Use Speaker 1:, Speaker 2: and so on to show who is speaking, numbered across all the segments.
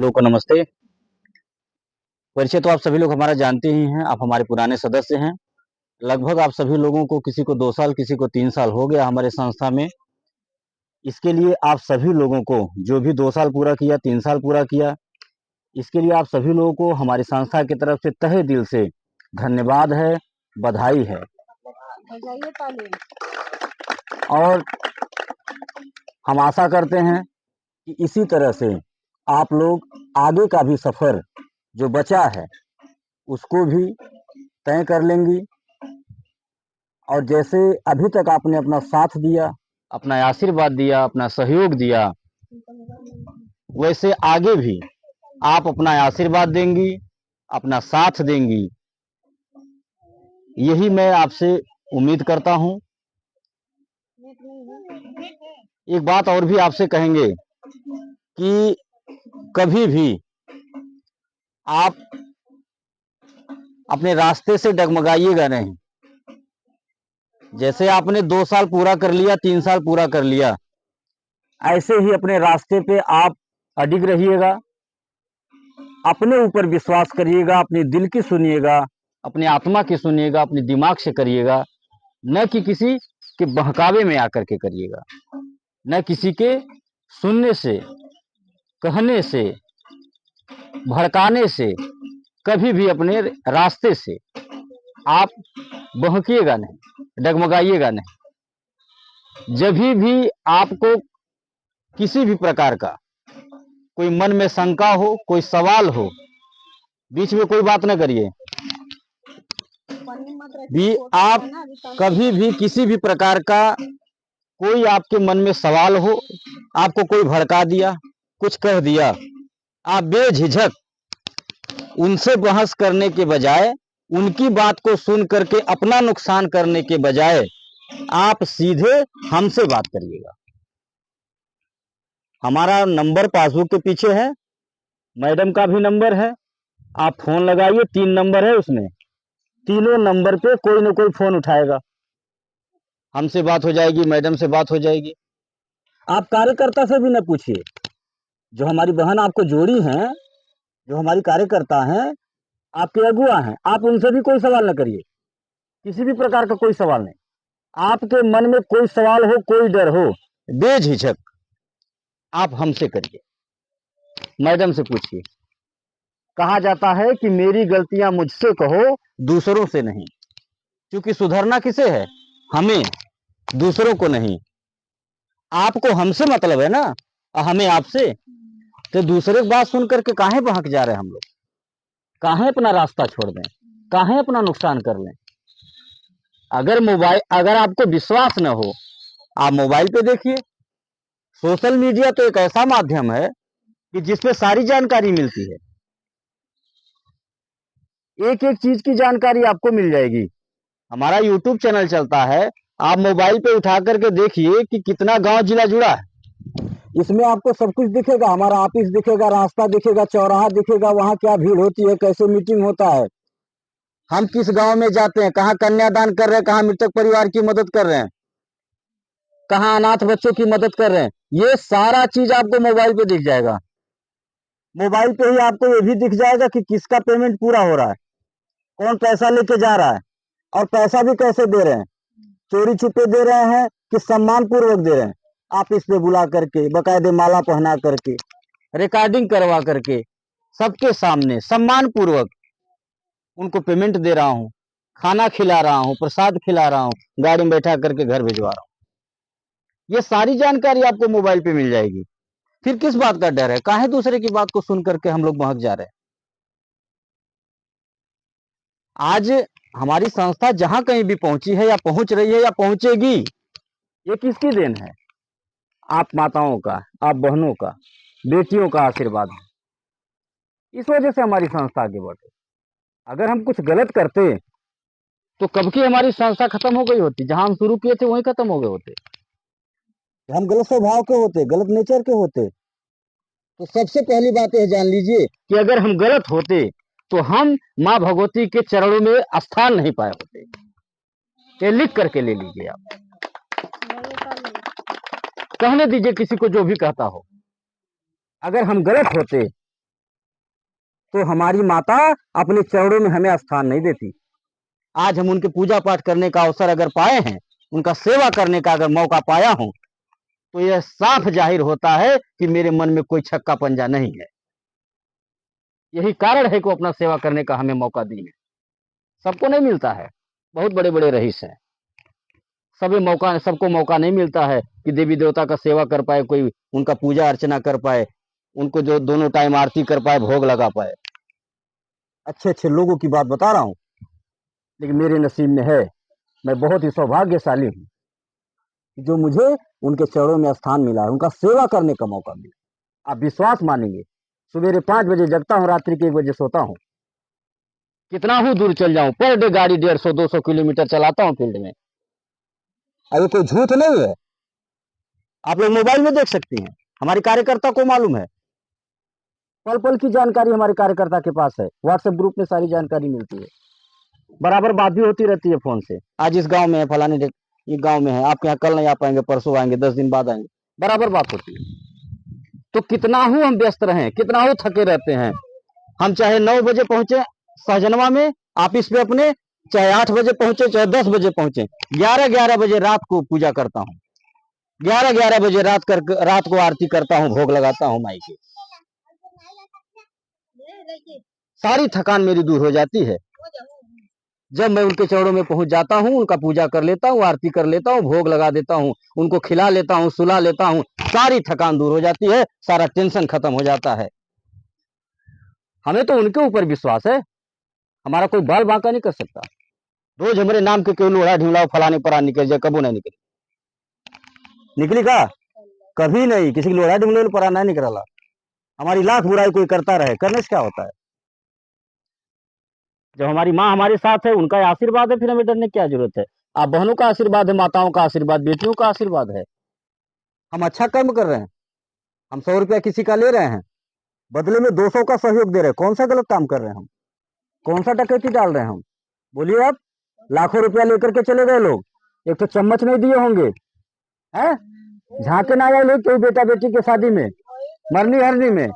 Speaker 1: लोगों को नमस्ते। परिचय तो आप सभी लोग हमारा जानते ही हैं, आप हमारे पुराने सदस्य हैं। लगभग आप सभी लोगों को, किसी को 2 साल, किसी को 3 साल हो गया हमारे संस्था में। इसके लिए आप सभी लोगों को, जो भी 2 साल पूरा किया, 3 साल पूरा किया, इसके लिए आप सभी लोगों को हमारी संस्था की तरफ से तहे दिल से धन्यवाद है, बधाई है। और हम आशा करते हैं कि इसी तरह से आप लोग आगे का भी सफ़र जो बचा है, उसको भी तय कर लेंगी। और जैसे अभी तक आपने अपना साथ दिया, अपना आशीर्वाद दिया, अपना सहयोग दिया, वैसे आगे भी आप अपना आशीर्वाद देंगी, अपना साथ देंगी, यही मैं आपसे उम्मीद करता हूं। एक बात और भी आपसे कहेंगे कि कभी भी आप अपने रास्ते से डगमगाइएगा नहीं। जैसे आपने 2 साल पूरा कर लिया, 3 साल पूरा कर लिया, ऐसे ही अपने रास्ते पे आप अडिग रहिएगा। अपने ऊपर विश्वास करिएगा, अपने दिल की सुनिएगा, अपनी आत्मा की सुनिएगा, अपने दिमाग से करिएगा, न कि किसी के बहकावे में आकर के करिएगा, न किसी के सुनने से, कहने से, भड़काने से। कभी भी अपने रास्ते से आप बहकिएगा नहीं, डगमगाइएगा नहीं। जब भी आपको किसी भी प्रकार का कोई मन में शंका हो, कोई सवाल हो, बीच में कोई बात न करिए। भी आप कभी भी किसी भी प्रकार का कोई आपके मन में सवाल हो, आपको कोई भड़का दिया, कुछ कह दिया, आप बेझिझक उनसे बहस करने के बजाय, उनकी बात को सुन करके अपना नुकसान करने के बजाय, आप सीधे हमसे बात करिएगा। हमारा नंबर पासबुक के पीछे है, मैडम का भी नंबर है। आप फोन लगाइए, 3 नंबर है उसमें, तीनों नंबर पे कोई न कोई फोन उठाएगा। हमसे बात हो जाएगी, मैडम से बात हो जाएगी। आप कार्यकर्ता से भी न पूछिए, जो हमारी बहन आपको जोड़ी हैं, जो हमारी कार्यकर्ता हैं, आपके अगुआ हैं, आप उनसे भी कोई सवाल न करिए, किसी भी प्रकार का कोई सवाल नहीं। आपके मन में कोई सवाल हो, कोई डर हो, बेझिझक आप हमसे करिए, मैडम से पूछिए। कहा जाता है कि मेरी गलतियां मुझसे कहो, दूसरों से नहीं। क्योंकि सुधरना किसे है? हमें, दूसरों को नहीं। आपको हमसे मतलब है ना, हमें आपसे। तो दूसरे की बात सुन करके काहे बहक जा रहे हैं हम लोग? काहे अपना रास्ता छोड़ दें? काहे अपना नुकसान कर लें? अगर आपको विश्वास न हो, आप मोबाइल पे देखिए। सोशल मीडिया तो एक ऐसा माध्यम है कि जिसपे सारी जानकारी मिलती है। एक एक चीज की जानकारी आपको मिल जाएगी। हमारा यूट्यूब चैनल चलता है, आप मोबाइल पे उठा करके देखिए कि कितना गांव जिला जुड़ा है। इसमें आपको सब कुछ दिखेगा, हमारा ऑफिस दिखेगा, रास्ता दिखेगा, चौराहा दिखेगा, वहां क्या भीड़ होती है, कैसे मीटिंग होता है, हम किस गांव में जाते हैं, कहाँ कन्यादान कर रहे हैं, कहाँ मृतक परिवार की मदद कर रहे हैं, कहाँ अनाथ बच्चों की मदद कर रहे हैं। ये सारा चीज आपको मोबाइल पे दिख जाएगा। मोबाइल पे ही आपको ये भी दिख जाएगा कि किसका पेमेंट पूरा हो रहा है, कौन पैसा लेके जा रहा है, और पैसा भी कैसे दे रहे हैं, चोरी छुपे दे रहे हैं कि सम्मान पूर्वक दे रहे हैं। आप इस पे बुला करके, बकायदे माला पहना करके, रिकॉर्डिंग करवा करके, सबके सामने सम्मान पूर्वक उनको पेमेंट दे रहा हूँ, खाना खिला रहा हूँ, प्रसाद खिला रहा हूँ, गाड़ी में बैठा करके घर भिजवा रहा हूँ। ये सारी जानकारी आपको मोबाइल पे मिल जाएगी। फिर किस बात का डर है? काहे दूसरे की बात को सुन करके हम लोग बहक जा रहे हैं? आज हमारी संस्था जहां कहीं भी पहुंची है, या पहुंच रही है, या पहुंचेगी, ये किसकी देन है? आप माताओं का, आप बहनों का, बेटियों का आशीर्वाद है। इस वजह से हमारी संस्था आगे बढ़ रही। अगर हम कुछ गलत करते तो कब की हमारी संस्था खत्म हो गई होती। जहां हम शुरू किए थे वहीं खत्म हो गए होते। हम गलत स्वभाव के होते, गलत नेचर के होते। तो सबसे पहली बात यह जान लीजिए कि अगर हम गलत होते तो हम माँ भगवती के चरणों में स्थान नहीं पाए होते। ये लिख करके ले लीजिए आप। कहने दीजिए किसी को जो भी कहता हो। अगर हम गलत होते तो हमारी माता अपने चरणों में हमें स्थान नहीं देती। आज हम उनके पूजा पाठ करने का अवसर अगर पाए हैं, उनका सेवा करने का अगर मौका पाया हूं, तो यह साफ जाहिर होता है कि मेरे मन में कोई छक्का पंजा नहीं है। यही कारण है कि वो अपना सेवा करने का हमें मौका दी है। सबको नहीं मिलता है, बहुत बड़े बड़े रईस हैं, सबको मौका नहीं मिलता है कि देवी देवता का सेवा कर पाए, कोई उनका पूजा अर्चना कर पाए, उनको जो दोनों टाइम आरती कर पाए, भोग लगा पाए। अच्छे अच्छे लोगों की बात बता रहा हूं, लेकिन मेरे नसीब में है, मैं बहुत ही सौभाग्यशाली हूं जो मुझे उनके चरणों में स्थान मिला है, उनका सेवा करने का मौका मिला। आप विश्वास मानेंगे, सवेरे 5 बजे जगता हूँ, रात्रि के 1 बजे सोता हूँ। कितना हूँ दूर चल जाऊं, पर डे गाड़ी 150-200 किलोमीटर चलाता हूँ फील्ड में। अभी कोई झूठ नहीं है, आप लोग मोबाइल में देख सकती हैं, हमारे कार्यकर्ता को मालूम है, पल पल की जानकारी हमारे कार्यकर्ता के पास है। व्हाट्सएप ग्रुप में सारी जानकारी मिलती है, बराबर बात भी होती रहती है फोन से। आज इस गांव में है, फलाने ये गांव में है, आपके यहाँ कल नहीं आ पाएंगे, परसों आएंगे, 10 दिन बाद आएंगे, बराबर बात होती है। तो कितना हूं हम व्यस्त रहे, कितना हूं थके रहते हैं। हम चाहे 9 बजे पहुंचे सहजनवा में ऑफिस पे अपने, चाहे 8 बजे पहुंचे, चाहे 10 बजे पहुंचे, 11-11 बजे रात को पूजा करता हूँ, 11-11 बजे रात को आरती करता हूँ, भोग लगाता हूँ माई के। सारी थकान मेरी दूर हो जाती है जब मैं उनके चरणों में पहुंच जाता हूं, उनका पूजा कर लेता हूं, आरती कर लेता हूं, भोग लगा देता हूं, उनको खिला लेता हूं, सुला लेता हूं, सारी थकान दूर हो जाती है, सारा टेंशन खत्म हो जाता है। हमें तो उनके ऊपर विश्वास है, हमारा कोई बाल बांका नहीं कर सकता। रोज हमारे नाम के केवल लोढ़ा ढिमलाओ फलाने पर निकल जाए, कबो नहीं निकली का, कभी नहीं, किसी की लोढ़ा ढिमलाओ पर नहीं निकला। हमारी लाख बुराई कोई करता रहे, करने से क्या होता है। जब हमारी माँ हमारे साथ है, उनका आशीर्वाद है, फिर हमें डरने की क्या जरूरत है। आप बहनों का आशीर्वाद है, माताओं का आशीर्वाद, बेटियों का आशीर्वाद है। हम अच्छा कर्म कर रहे हैं, हम 100 रुपया किसी का ले रहे हैं, बदले में 200 का सहयोग दे रहे हैं। कौन सा गलत काम कर रहे हैं हम, कौन सा डकैती डाल रहे हैं हम, बोलिए आप। लाखों रुपया लेकर के चले गए लोग, एक तो चम्मच नहीं दिए होंगे, है झांके ना आए लोग कोई बेटा बेटी के शादी में, मरनी हरनी में।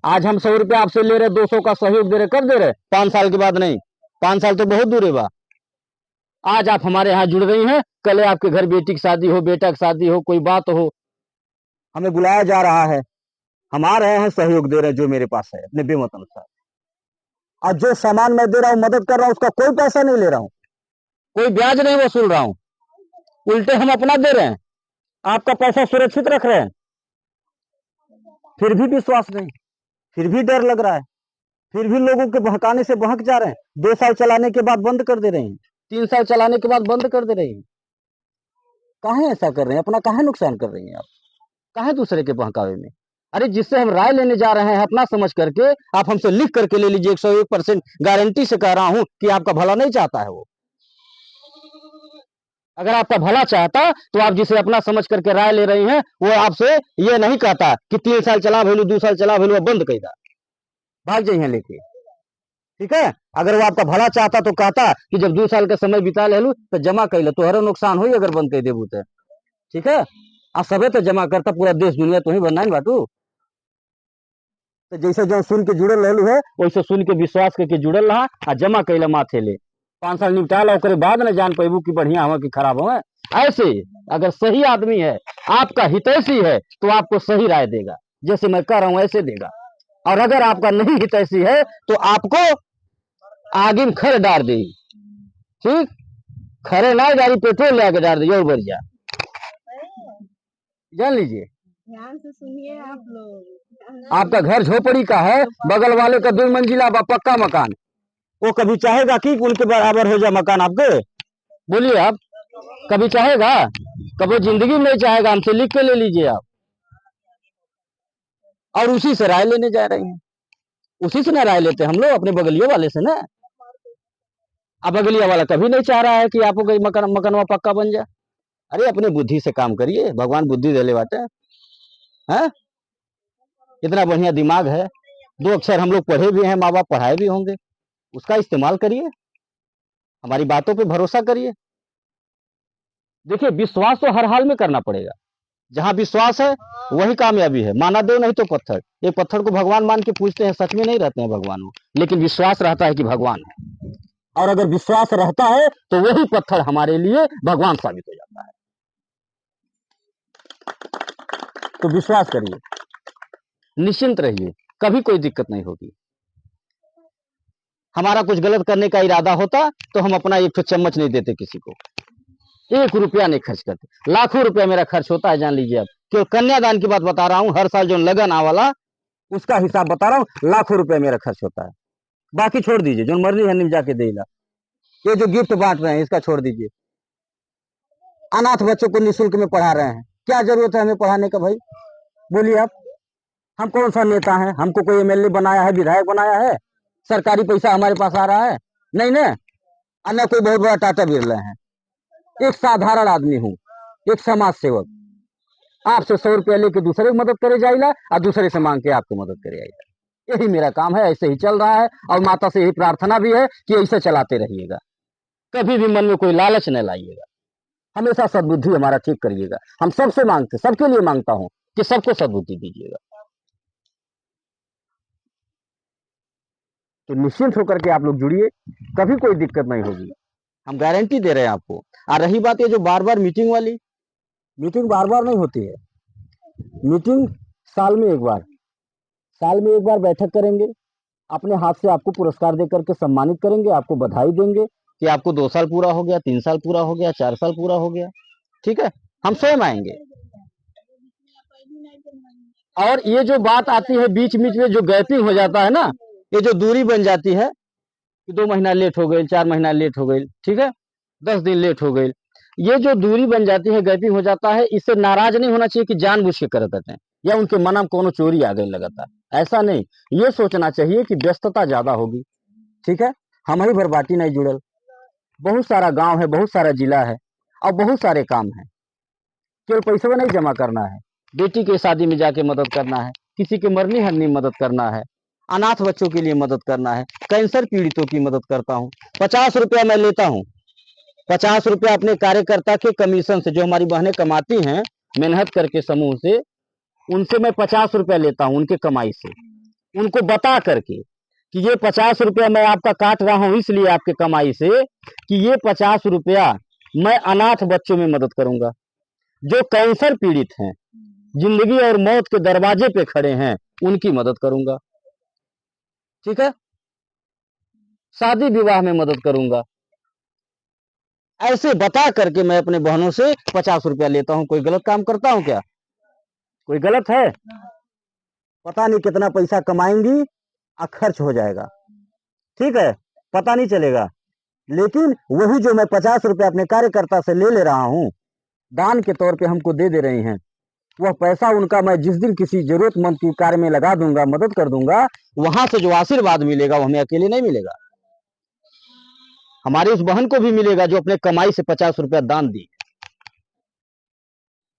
Speaker 1: आज हम 100 रुपया आपसे ले रहे, 200 का सहयोग दे रहे, कब दे रहे, 5 साल के बाद नहीं, 5 साल तो बहुत दूर है बा। आज आप हमारे यहाँ जुड़ रही हैं, कल आपके घर बेटी की शादी हो, बेटा की शादी हो, कोई बात हो, हमें बुलाया जा रहा है, हम आ रहे हैं, सहयोग दे रहे हैं जो मेरे पास है अपने बेमत अनुसार। और जो सामान मैं दे रहा हूं, मदद कर रहा हूं, उसका कोई पैसा नहीं ले रहा हूं, कोई ब्याज नहीं वसूल रहा हूं, उल्टे हम अपना दे रहे हैं, आपका पैसा सुरक्षित रख रहे हैं। फिर भी विश्वास नहीं, फिर भी डर लग रहा है, फिर भी लोगों के बहकाने से बहक जा रहे हैं। 2 साल चलाने के बाद बंद कर दे रहे हैं, 3 साल चलाने के बाद बंद कर दे रहे हैं। काहे ऐसा कर रहे हैं, अपना काहे नुकसान कर रही हैं आप, काहे दूसरे के बहकावे में। अरे जिससे हम राय लेने जा रहे हैं अपना समझ करके, आप हमसे लिख करके ले लीजिए, 101% गारंटी से कह रहा हूं कि आपका भला नहीं चाहता है वो। अगर आपका भला चाहता तो आप जिसे अपना समझ करके राय ले रही हैं, वो आपसे ये नहीं कहता कि 3 साल चला भेलू, 2 साल चला भेलू, बंद कर दा, भाग जाइए लेके। ठीक है, अगर वो आपका भला चाहता तो कहता कि जब 2 साल का समय बिता ले तो जमा कर ले, तो हर नुकसान हो अगर बंद कर देबू तो। ठीक है, आ सबे तो जमा करता, पूरा देश दुनिया तो ही बनना है बाटू। तो जैसे जो सुन के जुड़ल रहलू है, वैसे सुन के विश्वास करके जुड़ल रहा, आ जमा कैला माथे ले, 5 साल निपटा लो, करे बाद में जान पेबू कि बढ़िया हो कि खराब हो। ऐसे अगर सही आदमी है, आपका हितैषी है, तो आपको सही राय देगा, जैसे मैं कह रहा हूं ऐसे देगा। और अगर आपका नहीं हितैषी है, तो आपको आगे में खर डाल दे। ठीक, खरे ना गाड़ी पेट्रोल ले आके डाल दे और बढ़िया, जान लीजिए।
Speaker 2: ध्यान से सुनिए आप लोग।
Speaker 1: आपका घर झोपड़ी का है, बगल वाले का 2 मंजिला पक्का मकान, वो कभी चाहेगा कि उनके बराबर हो जाए मकान आपके, बोलिए आप, कभी चाहेगा, कभी जिंदगी में नहीं चाहेगा। हमसे लिख के ले लीजिए आप। और उसी से राय लेने जा रहे हैं, उसी से ना राय लेते हम लोग, अपने बगलिया वाले से ना। अब बगलिया वाला कभी नहीं चाह रहा है कि आपको मकानवा पक्का बन जाए। अरे अपने बुद्धि से काम करिए, भगवान बुद्धि दे ले बाटे हैं, इतना बढ़िया दिमाग है, 2 अक्षर हम लोग पढ़े भी हैं, माँ बाप पढ़ाए भी होंगे, उसका इस्तेमाल करिए, हमारी बातों पे भरोसा करिए। देखिए विश्वास तो हर हाल में करना पड़ेगा, जहाँ विश्वास है वही कामयाबी है। माना दो नहीं तो पत्थर। ये पत्थर को भगवान मान के पूजते हैं, सच में नहीं रहते हैं भगवान वो, लेकिन विश्वास रहता है कि भगवान है। और अगर विश्वास रहता है तो वही पत्थर हमारे लिए भगवान साबित हो जाता है। तो विश्वास करिए, निश्चिंत रहिए, कभी कोई दिक्कत नहीं होगी। हमारा कुछ गलत करने का इरादा होता तो हम अपना एक चम्मच नहीं देते किसी को, 1 रुपया नहीं खर्च करते। लाखों रुपया मेरा खर्च होता है, जान लीजिए आप। क्यों कन्यादान की बात बता रहा हूँ, हर साल जो लगन आवाला उसका हिसाब बता रहा हूँ, लाखों रुपया मेरा खर्च होता है। बाकी छोड़ दीजिए, जो मर्जी हन्नी जाके देला। ये जो गिफ्ट बांट रहे हैं इसका छोड़ दीजिए। अनाथ बच्चों को निःशुल्क में पढ़ा रहे हैं, क्या जरूरत है हमें पढ़ाने का भाई? बोलिए आप। हम कौन सा नेता है? हमको कोई एमएलए बनाया है, विधायक बनाया है? सरकारी पैसा हमारे पास आ रहा है? नहीं ना। और न कोई बहुत बड़ा टाटा बिरला है। एक साधारण आदमी हूँ, एक समाज सेवक। आपसे 100 रुपया लेके दूसरे की मदद करे जाइला और दूसरे से मांग के आपको मदद करे आइला। यही मेरा काम है, ऐसे ही चल रहा है। और माता से यही प्रार्थना भी है कि ऐसे चलाते रहिएगा, कभी भी मन में कोई लालच न लाइएगा, हमेशा सद्बुद्धि हमारा ठीक करिएगा। हम सबसे मांगते, सबके लिए मांगता हूं कि सबको सद्बुद्धि दीजिएगा। तो निश्चिंत होकर के आप लोग जुड़िए, कभी कोई दिक्कत नहीं होगी, हम गारंटी दे रहे हैं आपको। और रही बात ये जो बार बार मीटिंग वाली, मीटिंग बार बार नहीं होती है। मीटिंग साल में एक बार बैठक करेंगे, अपने हाथ से आपको पुरस्कार देकर के सम्मानित करेंगे, आपको बधाई देंगे कि आपको 2 साल पूरा हो गया, 3 साल पूरा हो गया, 4 साल पूरा हो गया। ठीक है, हम स्वयं आएंगे। और ये जो बात आती है बीच बीच में जो गैपिंग हो जाता है ना, ये जो दूरी बन जाती है कि 2 महीना लेट हो गई, 4 महीना लेट हो गई, ठीक है, 10 दिन लेट हो गई, ये जो दूरी बन जाती है, गैपिंग हो जाता है, इससे नाराज नहीं होना चाहिए कि जानबूझ के करते हैं या उनके मन में कोनो चोरी आ गई लगाता। ऐसा नहीं, ये सोचना चाहिए कि व्यस्तता ज्यादा होगी। ठीक है, हम ही भर बाटी नहीं जुड़ल, बहुत सारा गांव है, बहुत सारा जिला है और बहुत सारे काम है। केवल पैसे नहीं जमा करना है, बेटी के शादी में जाके मदद करना है, किसी के मरनी हरनी मदद करना है, अनाथ बच्चों के लिए मदद करना है, कैंसर पीड़ितों की मदद करता हूँ। 50 रुपया मैं लेता हूँ, 50 रुपया अपने कार्यकर्ता के कमीशन से, जो हमारी बहनें कमाती हैं मेहनत करके समूह से, उनसे मैं 50 रुपया लेता हूँ, उनके कमाई से, उनको बता करके कि ये 50 रुपया मैं आपका काट रहा हूँ इसलिए आपके कमाई से, कि ये 50 रुपया मैं अनाथ बच्चों में मदद करूंगा, जो कैंसर पीड़ित हैं, जिंदगी और मौत के दरवाजे पे खड़े हैं, उनकी मदद करूंगा। ठीक है, शादी विवाह में मदद करूंगा। ऐसे बता करके मैं अपने बहनों से 50 रुपया लेता हूं। कोई गलत काम करता हूं क्या? कोई गलत है? पता नहीं कितना पैसा कमाएंगी और खर्च हो जाएगा, ठीक है, पता नहीं चलेगा। लेकिन वही जो मैं 50 रुपया अपने कार्यकर्ता से ले रहा हूं, दान के तौर पे हमको दे रहे हैं, वह पैसा उनका मैं जिस दिन किसी जरूरतमंद की कार्य में लगा दूंगा, मदद कर दूंगा, वहां से जो आशीर्वाद मिलेगा वो हमें अकेले नहीं मिलेगा, हमारी उस बहन को भी मिलेगा जो अपने कमाई से 50 रुपया दान दी।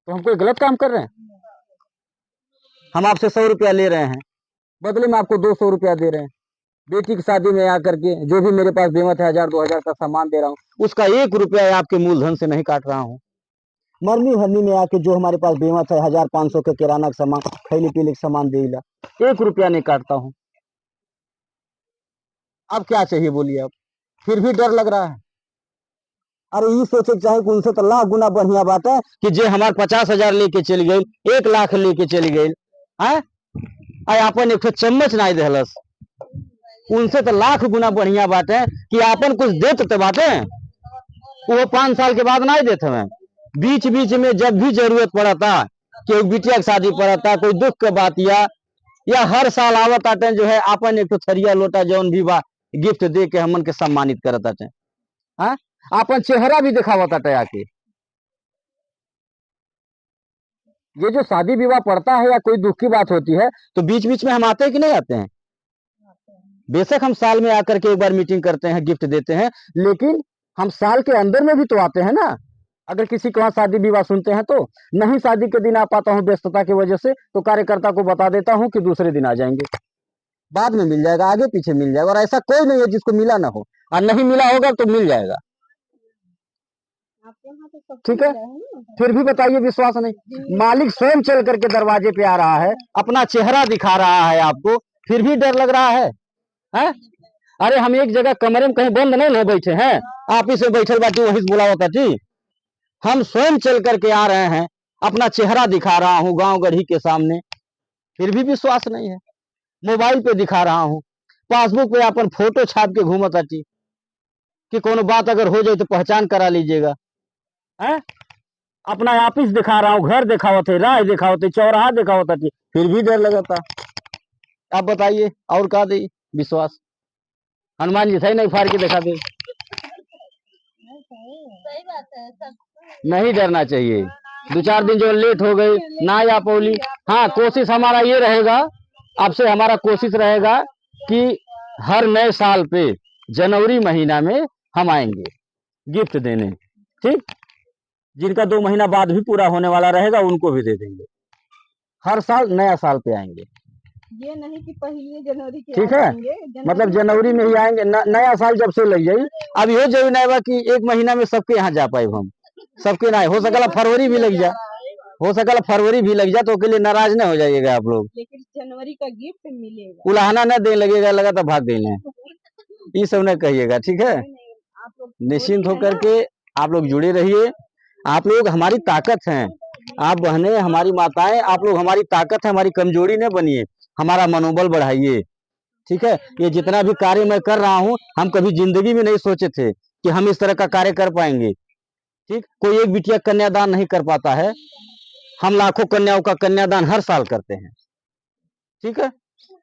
Speaker 1: तो हम कोई गलत काम कर रहे हैं? हम आपसे 100 रुपया ले रहे हैं, बदले में आपको 200 रुपया दे रहे हैं। बेटी की शादी में आकर के जो भी मेरे पास बेमत है 1000-2000 का सामान दे रहा हूँ, उसका 1 रुपया आपके मूलधन से नहीं काट रहा हूँ। मरनी हरनी में आके जो हमारे पास बेमत है 1500 के किराना का सामान, खैली पीली का सामान देला, 1 रुपया नहीं काटता हूँ। अब क्या चाहिए बोलिए आप? फिर भी डर लग रहा है। अरे ये सोचे चाहे कि उनसे तो लाख गुना बढ़िया बात है कि जे हमारे 50,000 लेके चली गई, 1 लाख लेके चली गई है, आपन एक चम्मच नहीं देहलस, उनसे तो लाख गुना बढ़िया बात है कि आपन कुछ देते तो बातें वो 5 साल के बाद नहीं देते हैं। बीच बीच में जब भी जरूरत पड़ा था, कि बिटिया की शादी पड़ा था, कोई दुख के बात या हर साल आवत आते जो है आपन एक थरिया लोटा जौन भी बा गिफ्ट दे के हमन के सम्मानित करत आते हैं, आपन चेहरा भी दिखावत आते आके। ये जो शादी विवाह पड़ता है या कोई दुख की बात होती है तो बीच बीच में हम आते हैं कि नहीं आते हैं? बेशक हम साल में आकर के एक बार मीटिंग करते हैं, गिफ्ट देते हैं, लेकिन हम साल के अंदर में भी तो आते हैं ना। अगर किसी के वहां शादी विवाह सुनते हैं तो नहीं शादी के दिन आ पाता हूँ व्यस्तता की वजह से, तो कार्यकर्ता को बता देता हूँ कि दूसरे दिन आ जाएंगे, बाद में मिल जाएगा, आगे पीछे मिल जाएगा। और ऐसा कोई नहीं है जिसको मिला ना हो, और नहीं मिला होगा तो मिल जाएगा।
Speaker 2: आपके यहाँ तो सब
Speaker 1: ठीक है,
Speaker 2: सुविधा है ना।
Speaker 1: फिर भी बताइए विश्वास नहीं। मालिक स्वयं चल करके दरवाजे पे आ रहा है, अपना चेहरा दिखा रहा है आपको, फिर भी डर लग रहा है, हैं? अरे हम एक जगह कमरे में कहीं बंद नहीं बैठे हैं, आप ही से बैठे बाटी वही से बुलावता थी। हम स्वयं चल करके आ रहे हैं, अपना चेहरा दिखा रहा हूँ गांव गढ़ी के सामने, फिर भी विश्वास नहीं है। मोबाइल पे दिखा रहा हूँ, पासबुक पे अपन फोटो छाप के घूमत आती कि कोनो बात अगर हो जाए तो पहचान करा लीजिएगा, हैं? अपना ऑफिस दिखा रहा हूँ, घर दिखावत है, राह दिखावत है, चौराहा दिखावत है, फिर भी डर लगता। आप बताइए और का दे विश्वास? हनुमान जी थे नहीं फाड़ के दिखा दे।
Speaker 2: सही बात है सब।
Speaker 1: नहीं डरना चाहिए। 2-4 दिन जो लेट हो गई ना आ पौली, हाँ कोशिश हमारा ये रहेगा, आपसे हमारा कोशिश रहेगा कि हर नए साल पे जनवरी महीना में हम आएंगे गिफ्ट देने, ठीक? जिनका 2 महीना बाद भी पूरा होने वाला रहेगा उनको भी दे देंगे। हर साल नया साल पे आएंगे,
Speaker 2: ये नहीं कि पहली जनवरी के
Speaker 1: ठीक
Speaker 2: आ
Speaker 1: है?
Speaker 2: जाएंगे,
Speaker 1: मतलब जनवरी में ही आएंगे, नया साल जब से लग जाई। अब ये जरूरी नहीं बा कि 1 महीना में सबके यहाँ जा पाए हम, सबके ना हो सकला फरवरी भी लग जा, हो सकला फरवरी भी लग जा, तो के लिए नाराज ना हो जाइएगा आप लोग।
Speaker 2: लेकिन जनवरी का गिफ्ट मिलेगा।
Speaker 1: उलाहना न दे लगेगा, लगा तो भाग गई ये सब न कहिएगा, ठीक है?
Speaker 2: नहीं, आप लोग
Speaker 1: निश्चिंत
Speaker 2: बोलिए
Speaker 1: होकर
Speaker 2: ना।
Speaker 1: के आप लोग जुड़े रहिए। आप लोग हमारी ताकत हैं, आप बहनें हमारी माताएं, आप लोग हमारी ताकत है, हमारी कमजोरी न बनिए, हमारा मनोबल बढ़ाइए, ठीक है? ये जितना भी कार्य मैं कर रहा हूँ, हम कभी जिंदगी में नहीं सोचे थे कि हम इस तरह का कार्य कर पाएंगे, ठीक? कोई एक बिटिया कन्यादान नहीं कर पाता है, हम लाखों कन्याओं का कन्यादान हर साल करते हैं, ठीक है?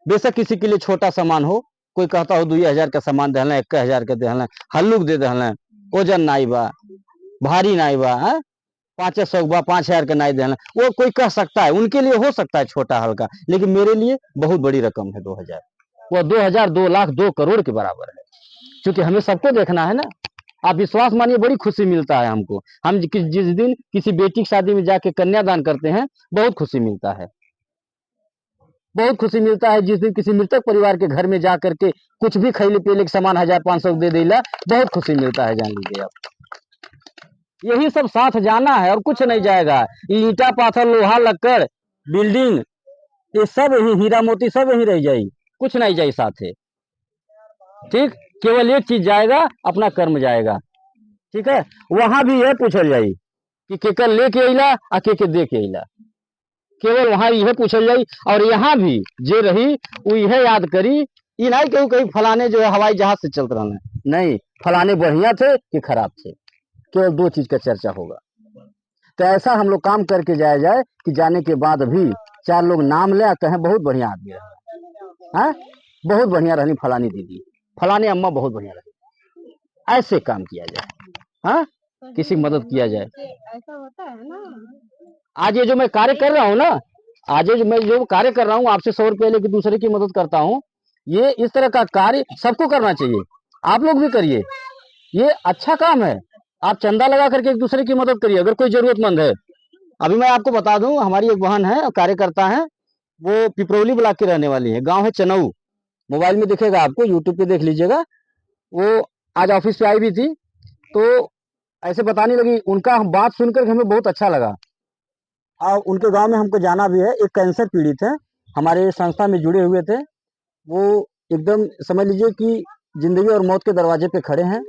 Speaker 1: बेशक किसी के लिए छोटा सामान हो, कोई कहता हो 2,000 का सामान दहला, 1,000 का दहला, हल्लुक दे दहला, ओजन नाई बा, भारी नाई बा, 500 बा, 5,000 का नाई दहला, वो कोई कह सकता है, उनके लिए हो सकता है छोटा हल्का, लेकिन मेरे लिए बहुत बड़ी रकम है 2,000। वो 2,000 2 लाख 2 करोड़ के बराबर है, क्योंकि हमें सबको देखना है ना। आप विश्वास मानिए, बड़ी खुशी मिलता है हमको। हम जिस दिन किसी बेटी की शादी में जाके कन्यादान करते हैं, बहुत खुशी मिलता है, बहुत खुशी मिलता है। जिस दिन किसी मृतक परिवार के घर में जा करके कुछ भी खैले पीले के सामान 1,000-500 दे देला, बहुत खुशी मिलता है, जान लीजिए आप। यही सब साथ जाना है और कुछ नहीं जाएगा। ईटा पाथर लोहा लक्कड़ बिल्डिंग ये सब यही, हीरा मोती सब यही रह जाई, कुछ नहीं जाए साथे, ठीक? केवल एक चीज जाएगा, अपना कर्म जाएगा, ठीक है? वहां भी यह पूछल जाई कि केकर लेके अइला आ के दे के अइला, केवल वहां यह पूछल जाई। और यहाँ भी जे रही वो यह याद करी, ये नहीं कहूँ कहीं फलाने जो है हवाई जहाज से चलते रहना, नहीं, फलाने बढ़िया थे कि खराब थे, केवल 2 चीज का चर्चा होगा। तो ऐसा हम लोग काम करके जाए कि जाने के बाद भी 4 लोग नाम ले कहें बहुत बढ़िया आदमी रहा, हाँ बहुत बढ़िया रहनी फलानी दीदी, फलाने अम्मा बहुत बढ़िया रही। ऐसे काम किया जाए, हाँ किसी की मदद किया जाए।
Speaker 2: ऐसा होता है ना।
Speaker 1: आज ये जो मैं कार्य कर रहा हूँ ना, आज ये जो मैं जो कार्य कर रहा हूँ, आपसे 100 रुपये लेके दूसरे की मदद करता हूँ, ये इस तरह का कार्य सबको करना चाहिए, आप लोग भी करिए, ये अच्छा काम है। आप चंदा लगा करके एक दूसरे की मदद करिए अगर कोई जरूरतमंद है। अभी मैं आपको बता दूं, हमारी एक बहन है, कार्यकर्ता है, वो पिपरौली ब्लॉक की रहने वाली है, गांव है चनऊ, मोबाइल में दिखेगा आपको, यूट्यूब पे देख लीजिएगा। वो आज ऑफिस पे आई भी थी, तो ऐसे बताने लगी, उनका बात सुनकर हमें बहुत अच्छा लगा। और उनके गांव में हमको जाना भी है, एक कैंसर पीड़ित है, हमारे संस्था में जुड़े हुए थे, वो एकदम समझ लीजिए कि जिंदगी और मौत के दरवाजे पे खड़े हैं।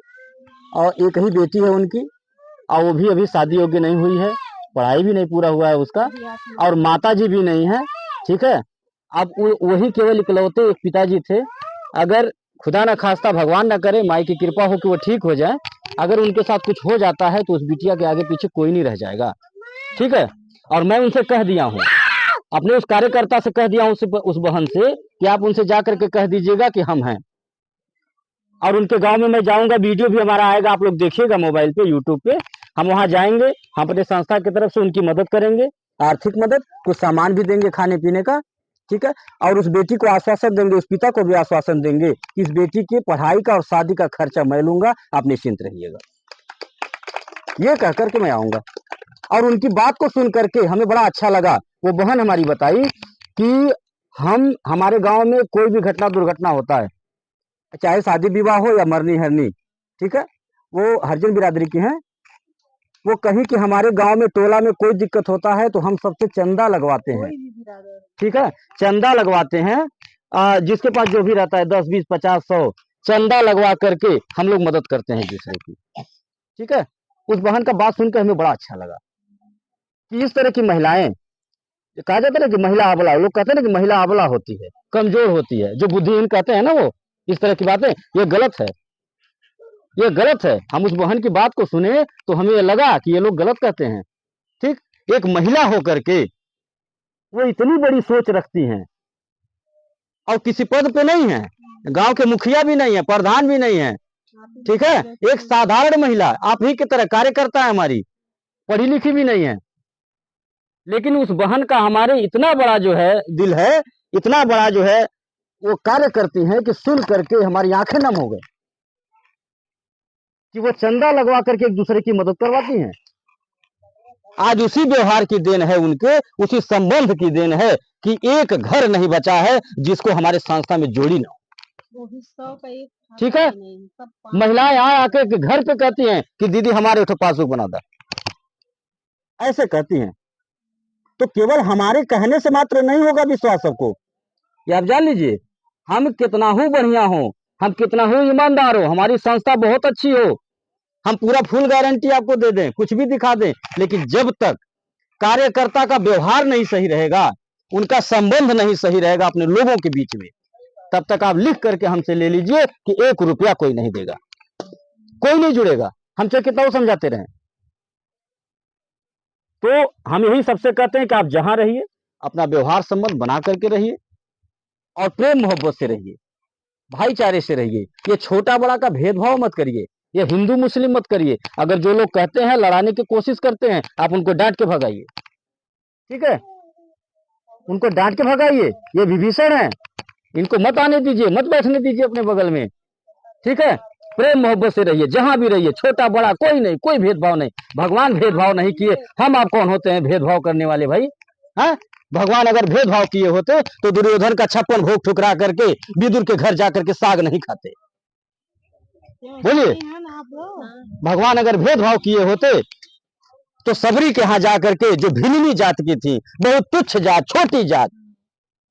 Speaker 1: और एक ही बेटी है उनकी, और वो भी अभी शादी योग्य नहीं हुई है, पढ़ाई भी नहीं पूरा हुआ है उसका, और माता जी भी नहीं है, ठीक है? अब वही केवल इकलौते एक पिताजी थे। अगर खुदा न खास्ता, भगवान न करे, माई की कृपा हो कि वो ठीक हो जाए, अगर उनके साथ कुछ हो जाता है तो उस बिटिया के आगे पीछे कोई नहीं रह जाएगा, ठीक है? और मैं उनसे कह दिया हूँ, अपने उस कार्यकर्ता से कह दिया हूँ, उस बहन से, कि आप उनसे जा करके कह दीजिएगा कि हम हैं। और उनके गांव में मैं जाऊंगा, वीडियो भी हमारा आएगा, आप लोग देखिएगा मोबाइल पे, यूट्यूब पे। हम वहां जाएंगे, हम अपने संस्था की तरफ से उनकी मदद करेंगे, आर्थिक मदद, कुछ सामान भी देंगे खाने पीने का, ठीक है? और उस बेटी को आश्वासन देंगे, उस पिता को भी आश्वासन देंगे कि इस बेटी की पढ़ाई का और शादी का खर्चा मैं लूंगा, आप निश्चिंत रहिएगा, ये कह करके मैं आऊंगा। और उनकी बात को सुन करके हमें बड़ा अच्छा लगा। वो बहन हमारी बताई कि हमारे गांव में कोई भी घटना दुर्घटना होता है, चाहे शादी विवाह हो या मरनी हरनी, ठीक है, वो हरिजन बिरादरी की हैं, वो कहीं कि हमारे गांव में टोला में कोई दिक्कत होता है तो हम सबसे चंदा लगवाते हैं,
Speaker 2: कोई भी बिरादर
Speaker 1: ठीक है, चंदा लगवाते हैं। जिसके पास जो भी रहता है 10 20 50 100 चंदा लगवा करके हम लोग मदद करते हैं एक दूसरे की, ठीक है। उस बहन का बात सुनकर हमें बड़ा अच्छा लगा कि इस तरह की महिलाएं, कहा जाता है ना कि महिला अबला, लोग कहते हैं ना कि महिला अबला होती है, कमजोर होती है, जो बुद्धिहीन कहते हैं ना, वो इस तरह की बातें, ये गलत है, ये गलत है। हम उस बहन की बात को सुने तो हमें लगा कि ये लोग गलत कहते हैं, ठीक। एक महिला होकर के वो इतनी बड़ी सोच रखती हैं और किसी पद पे नहीं है, गांव के मुखिया भी नहीं है, प्रधान भी नहीं है, ठीक है, एक साधारण महिला आप ही की तरह कार्यकर्ता है हमारी, पढ़ी लिखी भी नहीं है, लेकिन उस बहन का हमारे इतना बड़ा जो है दिल है, इतना बड़ा जो है वो कार्य करती हैं कि सुन करके हमारी आंखें नम हो गई कि वो चंदा लगवा करके एक दूसरे की मदद करवाती हैं। आज उसी व्यवहार की देन है उनके, उसी संबंध की देन है कि एक घर नहीं बचा है जिसको हमारे संस्था में जोड़ी ना हो।
Speaker 2: वो भी 100 का एक खाता
Speaker 1: ठीक है,
Speaker 2: भी नहीं, सब
Speaker 1: महिलाएं आ आके के घर पे कहती हैं कि दीदी हमारे उठो पासबुक बना दो, ऐसे कहती हैं। तो केवल हमारे कहने से मात्र नहीं होगा विश्वास सबको, ये आप जान लीजिए, हम कितना हो बढ़िया हो, हम कितना हो ईमानदार हो, हमारी संस्था बहुत अच्छी हो, हम पूरा फुल गारंटी आपको दे दें, कुछ भी दिखा दें, लेकिन जब तक कार्यकर्ता का व्यवहार नहीं सही रहेगा, उनका संबंध नहीं सही रहेगा अपने लोगों के बीच में, तब तक आप लिख करके हमसे ले लीजिए कि 1 रुपया कोई नहीं देगा, कोई नहीं जुड़ेगा, हम चाहे कितना समझाते रहें। तो हम यही सबसे कहते हैं कि आप जहां रहिए अपना व्यवहार संबंध बना करके रहिए और प्रेम मोहब्बत से रहिए, भाईचारे से रहिए, ये छोटा बड़ा का भेदभाव मत करिए, ये हिंदू मुस्लिम मत करिए। अगर जो लोग कहते हैं लड़ाने की कोशिश करते हैं, आप उनको डांट के भगाइए, ठीक है, उनको डांट के भगाइए, ये विभीषण है, इनको मत आने दीजिए, मत बैठने दीजिए अपने बगल में, ठीक है। प्रेम मोहब्बत से रहिए, जहां भी रहिए, छोटा बड़ा कोई नहीं, कोई भेदभाव नहीं, भगवान भेदभाव नहीं किए, हम आप कौन होते हैं भेदभाव करने वाले भाई, हाँ। भगवान अगर भेदभाव किए होते तो दुर्योधन का 56 भोग ठुकरा करके विदुर के घर जाकर के साग नहीं खाते, बोलिए।
Speaker 2: है ना आप लोग।
Speaker 1: भगवान अगर भेदभाव किए होते तो सबरी के यहाँ जाकर के, जो भिलनी जात की थी, बहुत तुच्छ जात, छोटी जात,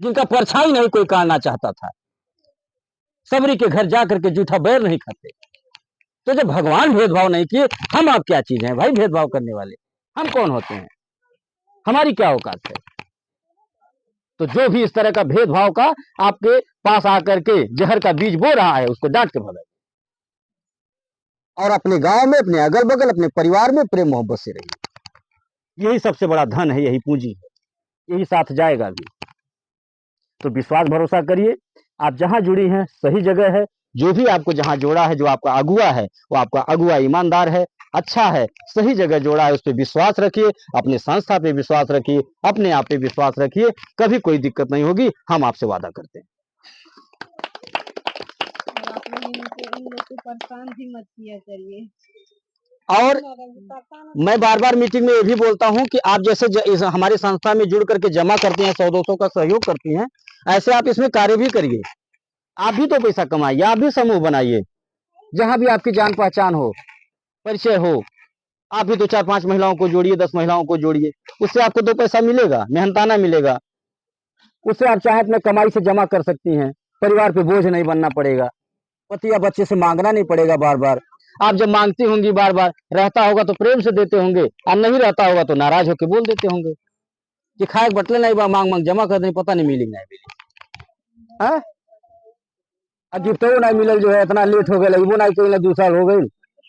Speaker 1: जिनका परछाई नहीं कोई काटना चाहता था, सबरी के घर जाकर के जूठा बैर नहीं खाते। तो जब भगवान भेदभाव नहीं किए, हम आप क्या चीज हैं भाई भेदभाव करने वाले, हम कौन होते हैं, हमारी क्या औकात है। तो जो भी इस तरह का भेदभाव का आपके पास आकर के जहर का बीज बो रहा है, उसको डांट के भगाइए और अपने गांव में, अपने अगल बगल, अपने परिवार में प्रेम मोहब्बत से रहिए। यही सबसे बड़ा धन है, यही पूंजी है, यही साथ जाएगा भी। तो विश्वास भरोसा करिए, आप जहां जुड़ी हैं सही जगह है, जो भी आपको जहां जोड़ा है, जो आपका अगुआ है, वो आपका अगुआ ईमानदार है, अच्छा है, सही जगह जोड़ा है, उस पर विश्वास रखिए, अपनी संस्था पे विश्वास रखिए, अपने आप पे विश्वास रखिए, कभी कोई दिक्कत नहीं होगी, हम आपसे वादा करते हैं।
Speaker 2: और आप लोग इन लोग को परेशान भी मत किया करिए।
Speaker 1: और मैं बार बार मीटिंग में ये भी बोलता हूं कि आप जैसे हमारी संस्था में जुड़ करके जमा करती हैं, 100-200 का सहयोग करती हैं, ऐसे आप इसमें कार्य भी करिए, आप भी तो पैसा कमाइए, आप भी समूह बनाइए, जहां भी आपकी जान पहचान हो, परिचय हो, आप भी 2-4-5 महिलाओं को जोड़िए, 10 महिलाओं को जोड़िए, उससे आपको 2 पैसा मिलेगा, मेहनताना मिलेगा, उससे आप चाहे अपने कमाई से जमा कर सकती हैं, परिवार पे बोझ नहीं बनना पड़ेगा, पति या बच्चे से मांगना नहीं पड़ेगा बार बार। आप जब मांगती होंगी बार बार, रहता होगा तो प्रेम से देते होंगे, और नहीं रहता होगा तो नाराज होकर बोल देते होंगे कि खाए बटले नहीं बा, मांग मांग जमा कर दें, पता नहीं मिली नहीं मिली, हाँ। गिफ्टो नहीं मिलल, जो है इतना लेट हो गया, लगभग नहीं कोई 2 साल हो गई,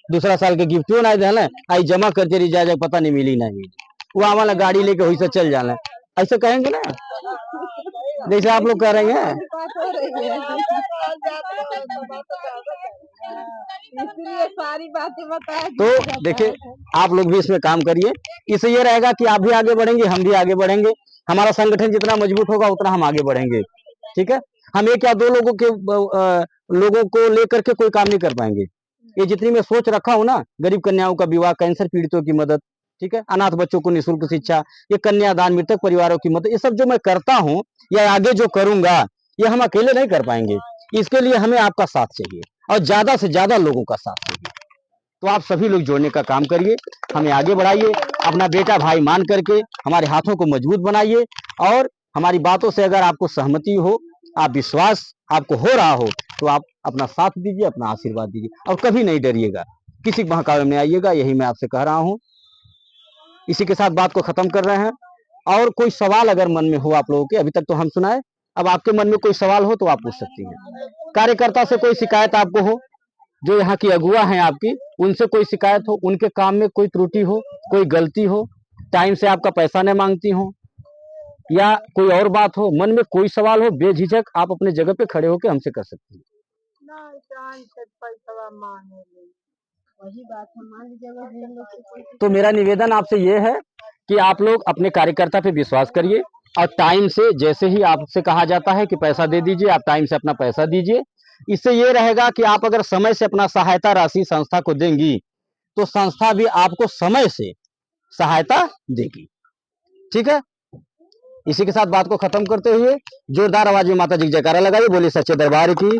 Speaker 1: दूसरा साल के गिफ्टो नहीं देना, आई जमा करते रही जाए, पता नहीं मिली नहीं मिली, वो आवा गाड़ी लेके वही से चल जाना, ऐसे कहेंगे ना, जैसे आप लोग कह रहे हैं।
Speaker 2: इसलिए सारी बातें बताया।
Speaker 1: तो देखिए, आप लोग भी इसमें काम करिए, इससे ये रहेगा कि आप भी आगे बढ़ेंगे, हम भी आगे बढ़ेंगे, हमारा संगठन जितना मजबूत होगा उतना हम आगे बढ़ेंगे, ठीक है। हम 1 या 2 लोगों को लेकर के कोई काम नहीं कर पाएंगे। ये जितनी मैं सोच रखा हूँ ना, गरीब कन्याओं का विवाह, कैंसर पीड़ितों की मदद, ठीक है, अनाथ बच्चों को निःशुल्क शिक्षा, ये कन्यादान, मृतक परिवारों की मदद, ये सब जो मैं करता हूँ या आगे जो करूंगा, ये हम अकेले नहीं कर पाएंगे, इसके लिए हमें आपका साथ चाहिए और ज्यादा से ज्यादा लोगों का साथ चाहिए। तो आप सभी लोग जोड़ने का काम करिए, हमें आगे बढ़ाइए, अपना बेटा भाई मान करके हमारे हाथों को मजबूत बनाइए। और हमारी बातों से अगर आपको सहमति हो, आप विश्वास आपको हो रहा हो, तो आप अपना साथ दीजिए, अपना आशीर्वाद दीजिए और कभी नहीं डरिएगा, किसी बहकावे में आइएगा, यही मैं आपसे कह रहा हूँ। इसी के साथ बात को खत्म कर रहे हैं। और कोई सवाल अगर मन में हो आप लोगों के, अभी तक तो हम सुनाए, अब आपके मन में कोई सवाल हो तो आप पूछ सकती हैं। कार्यकर्ता से कोई शिकायत आपको हो, जो यहाँ की अगुआ हैं आपकी, उनसे कोई शिकायत हो, उनके काम में कोई त्रुटि हो, कोई गलती हो, टाइम से आपका पैसा न मांगती हो, या कोई और बात हो, मन में कोई सवाल हो, बेझिझक आप अपने जगह पे खड़े होकर हमसे कर सकती हैं।
Speaker 2: वही बात है, मान लीजिए अगर हम लोग से कोई
Speaker 1: तो मेरा निवेदन आपसे ये है कि आप लोग अपने कार्यकर्ता पे विश्वास करिए और टाइम से, जैसे ही आपसे कहा जाता है कि पैसा दे दीजिए, आप टाइम से अपना पैसा दीजिए। इससे ये रहेगा कि आप अगर समय से अपना सहायता राशि संस्था को देंगी, तो संस्था भी आपको समय से सहायता देगी। ठीक है, इसी के साथ बात को खत्म करते हुए जोरदार आवाज में माता जी की जयकारा लगाइए। बोलिए सच्चे दरबार की।